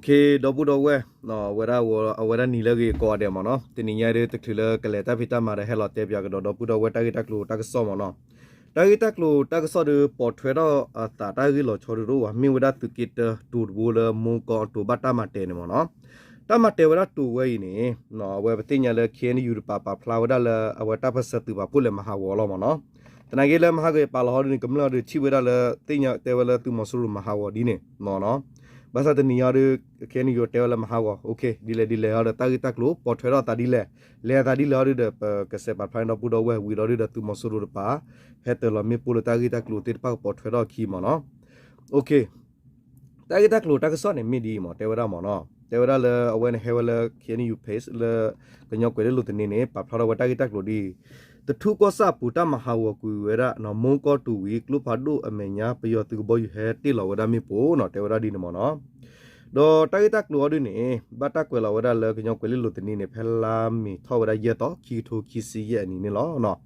Okay, double dowe. No, whether nilagi go them or no. The Ninya particular Galeta Vita Mara Hello Tebia, double dowe, Tagitaclu, Tagasomo no. Tagitaclu, Tagaso, portrait at Tagilo Choru, me without to get to Wooler, Munko to Batamate no. Tamatera to Wayne, no, where Tinya Ken you papa, Plowdala, our tapasatu, Pulem Hawolomo no. Tanagila Mahage Palahon, Kamla, the Chiwala, Tinya, Tevela to Mosuru Mahawadine, no. Basa the Niadu can you tell them how okay, delay or the Tagitaclo, Portera Tadile, Lea Tadilla, the Casepa Pine of Buddha, where we ordered to Mosuru Pa, Hetel, Mipul Tagitaclo, Tipa, Portera Kimono. Okay, Tagitaclo, Tagason and Midi, Tevera Mono. Tevera, when Hevela can you pace the Canyoque Lutinine, Papa Tagitaclo di. The two cosa puta mahawa kuera no monko to week lupado amenya pio to boy head till over mipo not ever dinamona. Do tagita clodine, bataquella or a lurk in your quillutinine pelami, towera yeto, kito kissy and in law no.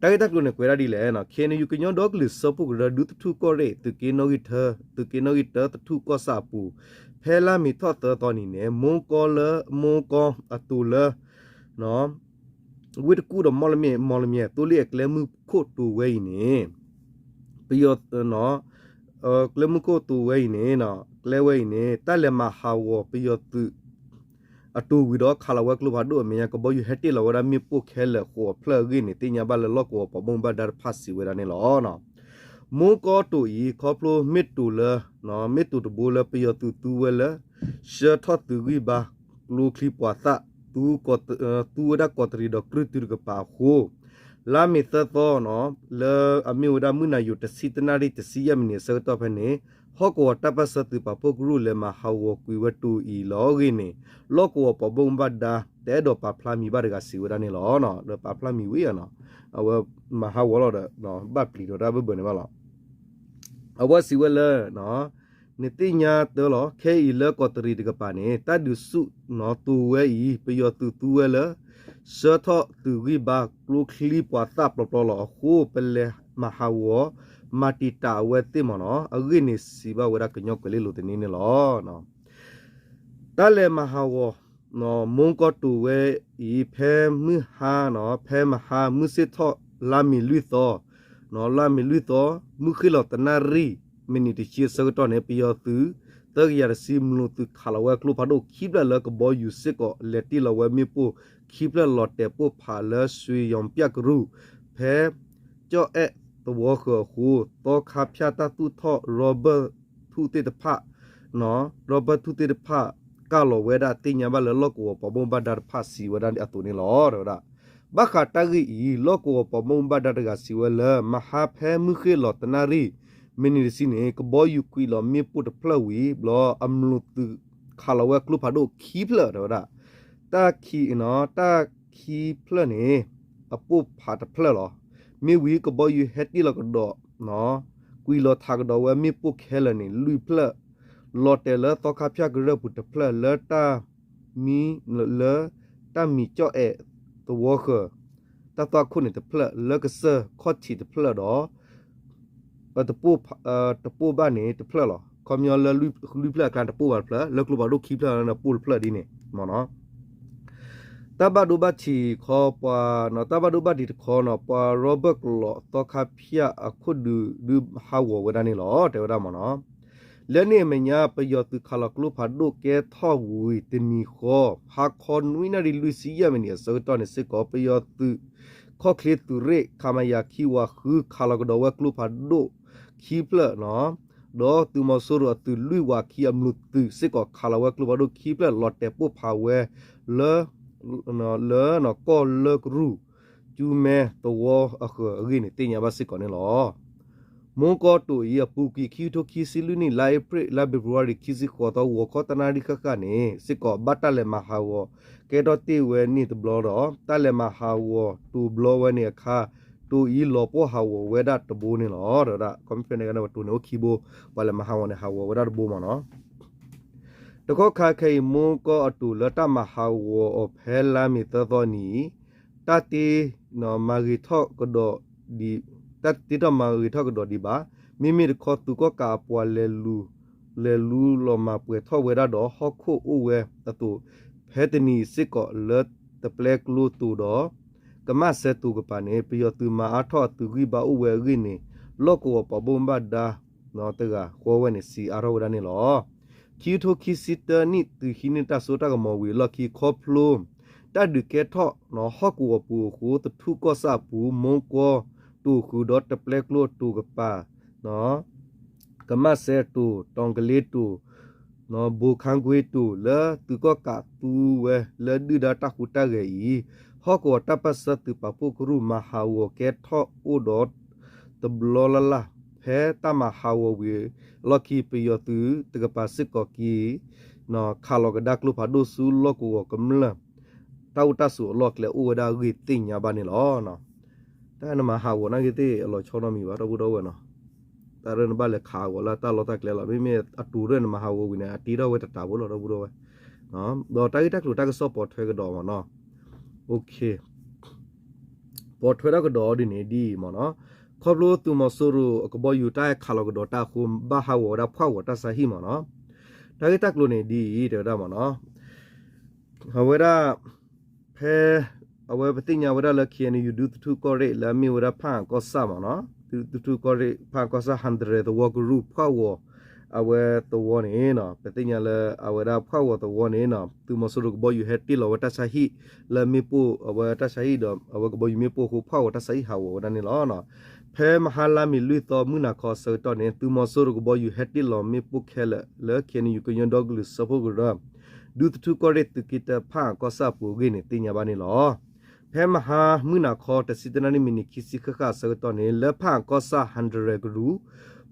Tagita clunequera di lena, can you can your dog list suppo do the two corre to kino it her, to kino it the two cosa pu. Pelami thought the tonine, monko atula no. With good of Molomia, to lick lemu coat to Wayne. Piot no, Clemuco to Wayne, no, Clewayne, Talema how Piot to a two without color work Lubado, Miacobo, you had till or a me poke hell or plug in it in your ballaloco or bomba that passy with an honor. Monko to ye, coplo, mid to le, no, mid to the buller, Piot to well, sure thought to riba, blue clip was that. Tu đã có thể được cử từ cái bảo hộ là mình tự to nó là mình đã muốn là được sự tin này được sự yên mình sẽ tập này họ có tập sự từ bảo bốc rùa là mà họ quy hoạch tu ý lo cái này lo có bảo bông bắt đã để đồ bảo làm mi bắt cái sự đó này lo nó đồ bảo làm mi vậy nó mà họ lo đó nó bắt pli đó bây giờ này mà lo sự là nó Netinya telo ke ila koteri de kapane ta dusu no tuwe I peyo tuwe le setho tuwi ba klu kli pata plotolo ho pele mahawo matita wete mono agini siba wera kenyo kele luteni ne lo no tale mahawo no monko tuwe I phe mu ha no phe maha mu setho lami luitho no lami luitho mu khilo tanari Minute cheers so on a pio through 30 years sim to Kalawa Clupado, keep the luck boy you sick or let it away me po, keep the lot de po pala, sui yon piak ru, pe jo et the walker who talk hapiata to talk Robert to the part, no, Robert to the part, Carlo, where that thing about the local or bomba that passy without a tony or that. Baka tagi loco or bomba that gasiwella, mahape muki lotanari. Many seen a boy you quill on me put a plowy, blow amlut to Kalawa Clupado, keep her. Ta key no, ta key plane, a poop part of plelo. Me week a boy you had like a dog, no, quillo tagdo where me pook Helene, Louis Pler, Lotella, Tokapia girl put a pler, leta me, le, ta me cho the walker. Ta thought couldn't the pler, lurk a sir, cotty the pler door. But the poor bunny to plur. Come your loop can't a poor plur, look about keep her and a pool plur in it, mono. Tabadubachi call no Tabadubati to call up Robert Law, Tokapia, a could do how with any law, Tevramono. Lenny Menya, pay your to color club had look get tall with the knee ho, Hakon winner in Lucia, many so on a sick up your to cocklet to rake, Kamayakiwa, who color the work loop had do. Keepler no do to Mosoro to Luwa Kiam to sick or Kalawa Clubado keepler lot tepo power le no call lurk ru you may the war again thing about sick on a law. Monko to ye puki kito kisiluni library kisi quarter wakotanari kakane sick or batale mahawo kedoti we need blood or tale mahawo to blow any a car. To ye lopo how whether the bone in order that company to no kibo while a mahawan how without a boomano. The coca came monko or to leta mahaw of helami thoni tati no magitokodo di that did a magitokodo diba mimi the court to coca poalelu le lu lo ma pwe tho we da do ho kho u we ta tu phe te ni sit ko le te plek lu tu do ka ma se tu ka pa ne pi yo tu ma a tho tu gi ba u we gi ni lo ko pa bom ba da no te ga ko we ni si a ro da ni lo ki tho ki sit ta ni tu hi ni ta so ta ka mo wi lo ki kho plu ta du ke tho no ho ku pu khu tu thu ko sa pu mo ko tu khu do te plek lu tu ka pa no ka ma se tu tong ka le tu no bu khang gwe tu le tu ko ka tu we le du da ta khu ta ge yi ho ko ta pa sa tu pa pu kru ma ha wo ke tho u dot te blo la la phe ta ma ha wo we lo ki pe yo tu te ka pa sik ko ki no kha lo ka dak lu pha do su lo ko ko m la ta u ta su lo kle u da gi tin nya ba ni lo no ta na ma ha wo na ge te lo cho no mi ba do bu do we no ta ren ba le kha wo la ta lo ta kle la mi me a tu ren ma ha wo wi ne a ti do we ta ta bo lo do bu do we no do ta gi ta lu ta ka so po thwe ka do ma no okay ပေါ်ထွေတော့ကတော့ဒီနေဒီမနော်ခေါပလို့သူမဆိုရကဘောယူတိုက်ခါလောကတော့တာခုဘာဟာဝရဖွာဝတာဆာဟီမနော်ဒါကတက်လို့နေဒီတဲ့တော့မနော်ဟဝရဖဲအဝဲပတိညာဝရလခိနေယူဒူတူကောရဲလာမီဝရဖန်ကောဆာမနော်တူကောရဲဖန်ကောဆာ100 the walk group ဖွာဝအဝဲတော့နေနော်ပတိညာလအဝရဖွာဝတော့နေနော်သူမဆိုရကဘောယူဟက်တီလောဝတာဆာဟီလာမီပူအဝတာဆာဟီတော့အဝကဘောယူမီပူခုဖွာဝတာဆာဟီဟာဝဒနေလောနော်ဖဲမဟာလာမီလူတော်မူနာခေါ်ဆောတော့နေသူမဆိုရကဘောယူဟက်တီလောမီပူခဲလခဲနေယူကညဒေါဂလူစဖို့ကရဒူတူကောရဲတူကီတဖန်ကောဆာပူဂိနေတင်ညာပါနေလောဖဲမဟာမူနာခေါ်တစီတနာနီမီနီခီစီခခဆောတော့နေလဖန်ကောဆာ100ဂလူ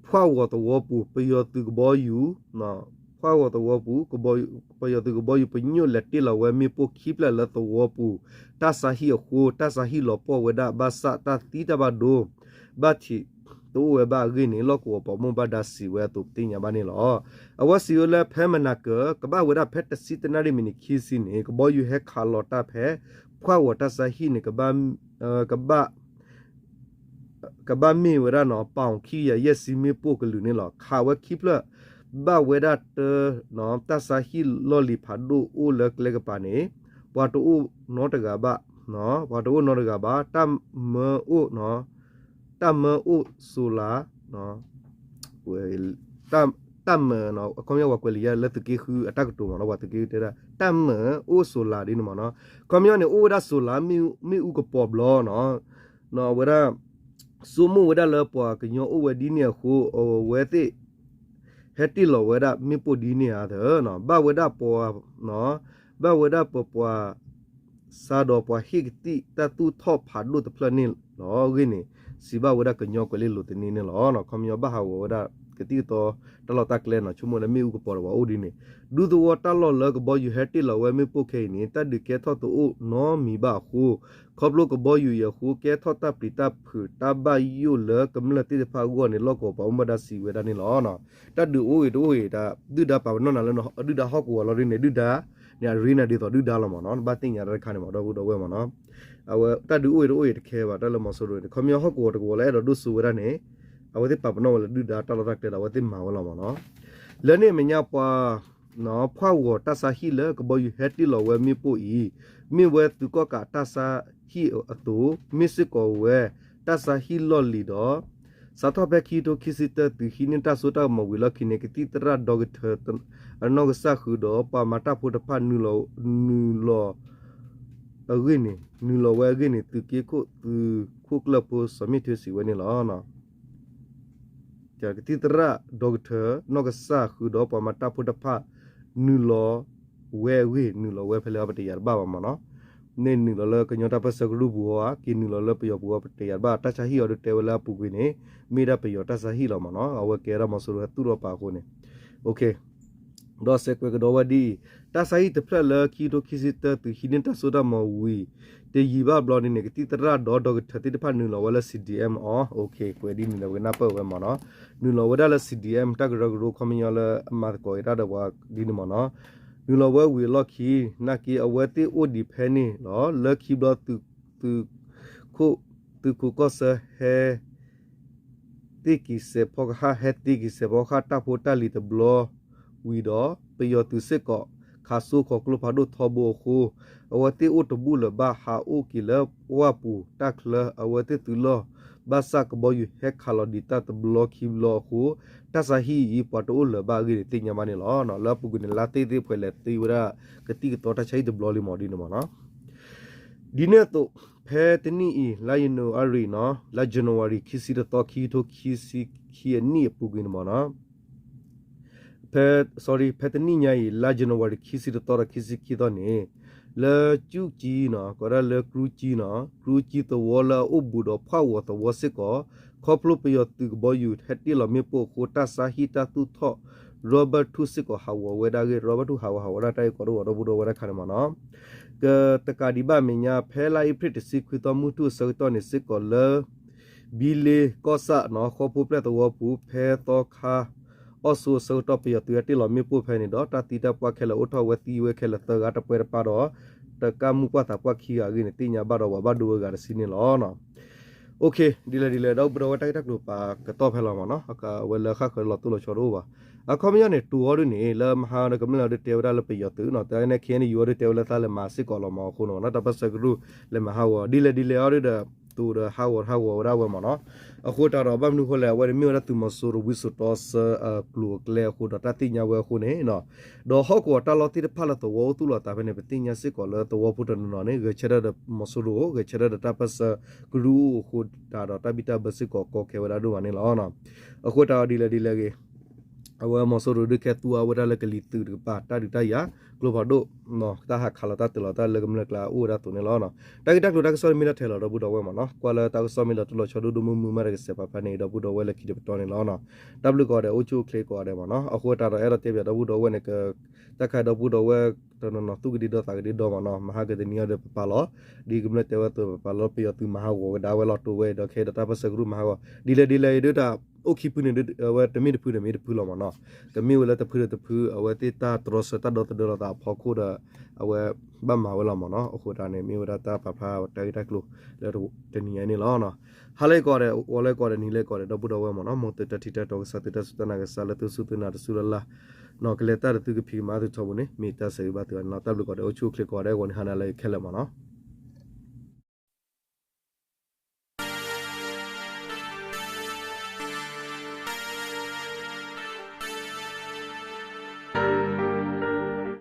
ဖွာဝတော်ဝပူပယောတူကဘောယူနော်ဖွာဝတော်ဝပူကဘောပယောတူကဘောယူပညိုလက်တီလောဝဲမီပိုခိပလလတော်ဝပူတာဆာဟီခိုတာဆာဟီလောပေါ်ဝဒဘာစတာတီတဘဒိုဘာချီတိုဝဲဘာဂိနေလောကောပမဘဒါစီဝဲတုတင်ညာဘာနေလောအဝစီယလဖဲမနာကကဘာဝဒဖက်တစီတနာရီမီနီခီစီနေကဘောယူဟက်ခါလောတာဖဲဖွာဝတာဆာဟီနေကဘာမီဝရနော်ပေါင်ခီရရက်စီမီပိုကလူနေလောခါဝခိပလဘာဝဒတ်နော်တဆာဟီလောလီဖာဒိုအိုလကလေကပါနေဝါတိုနော်တကဘာနော်ဝါတိုနော်တကဘာတမ်အိုနော်တမ်အိုဆူလာနော်ဝဲတမ်နော်အကောင်ရဝကွယ်လီရလက်တကီခူအတက်တူနော်ဝါတကီတဲ့တမ်အိုဆူလာဒီနော်နော်ကောင်ရနေအိုဒါဆူလာမီဥကပေါ်ဘလောနော်ဝရစုမှုဝဒလပွားကညောအဝဒီနေခုဝဲတိဟက်တီလောဝဒမိပိုဒီနေရတယ်နော်ဘဝဒပွားနော်ဘဝဒပွားစာတော့ပွားဟိကတိတတူထော့ဖာဒုတပလနိလောဂိနေစီဘဝဒကညောကလေးလူတနေနေလောနော်ခမယောဘဟာဝဒကတိတော့တလောတက်လဲနော်ချုံမလမီဥကပေါ်ဝအိုဒီနေဒူဒဝတလောလကဘောယူဟက်တီလောဝဲမိပိုခေနေတဒကေထော့တူနော်မီဘခုခဘလကဘောယူယခုကဲထောတာပရိတာဖူတာဘယူလကမလတိဖာဂောနေလောကောပမဒါစီဝေဒနေလောနော်တဒူအိုဒိုဟေတာဒူဒါပါနော်နော်နော်ဒူဒါဟောကောလောရင်းနေဒူဒါညာရီနာဒီတော့ဒူဒါလောမနော်ဘာတင်ညာရခါနေမတော့ဘူးတော့ဝဲမနော်အဝတဒူအိုတခဲပါတလမဆိုရခမယဟောကောတကောလဲတော့ဒူဆူဝရနေအဝတိပပနော်ဒူဒါတလောတက်တဲ့ဝတိမာဝလောမနော်လဲနေမညာပွားနော်ဖွာဝတဆာဟီလကဘောယူဟက်တီလောဝဲမီပိုဤမိဝဲသူကောကတဆာဟီအတူမစ်ကောဝဲတဆာဟီလော်လီတော့စတော့ဘက်ခီတိုခီစီတတူဟီနတာဆိုတာမဝီလခိနေကတိတရာဒေါဂထအနောကဆာခူတော့ပါမတာဖို့တဖနူလောအဂိနေနူလောဝဲဂိနေတူကေကိုသူခုကလပိုစမီတီစီဝနေလောနော်ကြာကတိတရာဒေါဂထနောကဆာခူတော့ပါမတာဖို့တဖနူလောဝဲဝေနူလောဝဲဖလဲပတရဘာမနော်နေနီလောကညတာပစကလူဘူဝါကီနီလောပယောဘူဝပတေယဘာတချာဟီအော်တေဝလာပူကွေနေမိရပယောတဆာဟီလောမနော်အဝကေရမဆူရတူရပါခုနေโอเคဒေါ်စကွေကဒေါ်ဝဒီတဆာဟီတဖလကီတိုခီစီတတူဟီနတာဆိုဒမဝီတေယီဘာဘလော်နေကတိတရာဒေါ်ဒေါ်ထတိတဖနူလောဝလာ CDM အော်โอเคကွေဒီနီလောကနာပဝဲမနော်နူလောဝဒါလာ CDM တကရဂရိုခမီယလာအမတ်ကိုရတာဝါဒီနီမနော်နူလောဝဲဝီလော်ခီနာကီအဝဲတိအိုဒီဖဲနီနော်လက်ခီဘလတူခုကောဆဟဲ တိကိစေဖောကဟာဟက်တိကိစေဘောခတာဖိုတာလီတဘလဝီဒောပယောတုစစ်ကောခါဆုခေါကလဖာဒုထဘောခုအဝတိဥတဘူလဘာဟာဥကီလဝပူတက်လအဝတိတူလောဘာစကဘောယူဟက်ခါလောဒီတာတဘလခိဘလခုတဆာဟီပတိုလဘာဂီတိညာမနီလောနော်လပုဂနီလာတေတေဖွယ်လက်တီဝရကတိကတော့တချိုင်တဘလလီမော်ဒီနမနော်ဒီနေ့တော့ဖဲတနီအီလာယနိုအရီနော်လာဇန်နဝါရီခီစီတော့ခီတိုခီစီခီနီပုဂနီမနော်ဖဲတနီညာလာဇန်နဝါရီခီစီတော့ခီစီခီတော့နေလေကျူကြီးနော်ကရလေကရူကြီးနော်ကရူကြီးတော့ဝလာအဘူတော့ဖောက်ဝတော့ဝစစ်ကောခေါပလုပယတုဘောယူဟက်တီလမေပိုခိုတာစာဟီတာတူထောရောဘတ်ထုစစ်ကောဟာဝဝဲဒါကေရောဘတ်ထုဟာဝဟာဝရတိုက်ကောတော့ဘူတော့ဝရခါမနော်ကတကာဒီဘာမညာဖဲလိုက်ဖရစ်စီခွီတော်မှုတုစောတော်နေစစ်ကောလဘီလေကောဆာနော်ခေါပူပလက်တော်ပူဖဲတော့ခါအဆူစောတော့ပယတူတီလမေပိုဖဲနေတော့တာတီတာပွားခဲလအထောဝတီဝဲခဲလတကတပွဲပါတော့တကမှုပွားတာပွားခီယာကိနေတင်ညာဘာတော့ဘာဒူဝကရစီနေလောနော်โอเคဒီလေတော့ဘရဝတိုက်တက်လို့ပါကတော့ဖဲလာမနော်အခါဝဲလခါခလတူလို့ချောတော့ပါအခမရနေတူရနေလမဟာနကမလာတဲ့တေဝရလပယတူနော်တဲနေခင်းယူရတဲ့တေဝလသားလမစစ်ကောလမခုနော်နော်တပတ်စကရုလမဟာဝဒီလေရတဲ့တူရဟာဝရဝမနော်အခုတာတော့ဘမနုခလဲဝဲမြို့ရတူမဆူရဝိစတောစကလူကလေခုတော့တတိညာဝဲခုနေနော်ဒေါ်ဟော့ကောတလောတိဖလာတော့ဝတူလတာပဲနေပတိညာစစ်ကောလတော့ဖုတနနော်နေဂချရတဲ့မဆူရဂချရတဲ့တပတ်စကလူခုတာတော့တပိတဘစစ်ကောကောကေဝရဒူဝနေလောနော်အခုတာဒီလေကေအဝမဆူရဒကေတူအဝရလကလီတူပါတာဒီတယာကလိုဘာဒိုနော်တာဟာခလာတာတလတာလကမလကလာအိုရာတူနေလောနော်တိုက်တက်လို့တက်ဆောမီနထဲလောတော့ဘူးတော့ဝဲမနော်ကွာလာတက်ဆောမီနတလို့ချောဒူဒူမမရကစပပနေတော့ဘူးတော့ဝဲလကီတော့နေလောနော် W ကောတဲ့အိုချိုကလေးကောတဲ့မနော်အခုတာတော့အဲ့တော့တေပြတော့ဘူးတော့ဝဲနေကတက်ခါတော့ဘူးတော့ဝဲတော့နော်သူကဒီတော့တာကဒီတော့မနော်မဟာကတဲ့နီရတဲ့ပါလောဒီကမလက်တဲ့ဝဲတော့ပါလောပြတူမဟာဝဒါဝဲလောတူဝဲတော့ခဲတာပစကရုမဟာဒီလေဒတာโอเคပုနေဝဲတမီတဖူလောမနော်တမီဝဲတဖူအဝဲတေတာတရစတာတော့တတာဖောက်ခိုးအဝဲဘမဝဲလောမနော်အခုတာနေမြေဝဒတာပဖာတိုက်တက်လို့လဲတော့တနီယနေလောနော်ဟာလေကောတဲ့ဝလဲကောတဲ့နီလဲကောတဲ့တော့ဘူးတော့ဝဲမနော်မောတတတီတတော့စတတစတနာကဆာလတဆုတနာတဆူလာနော်ကလေတာတူကဖီမာတူချောဘူးနေမီတာဆေဘတ်နော်တပ်လို့ကောတဲ့အချို့ကလစ်ကောတဲ့ဝန်ဟနာလဲခဲလဲမနော်